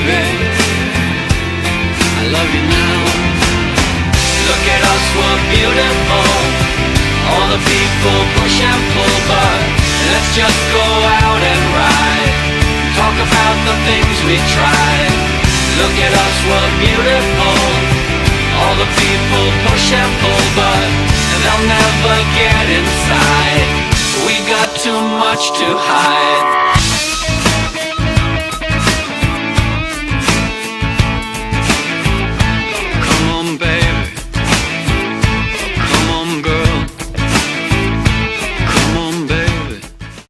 baby, I love you now. Look at us, we're beautiful. All the people push and pull, but let's just go out and ride. Talk about the things we tried. Look at us, we're beautiful. All the people push and pull, but they'll never get inside. We got too much to hide.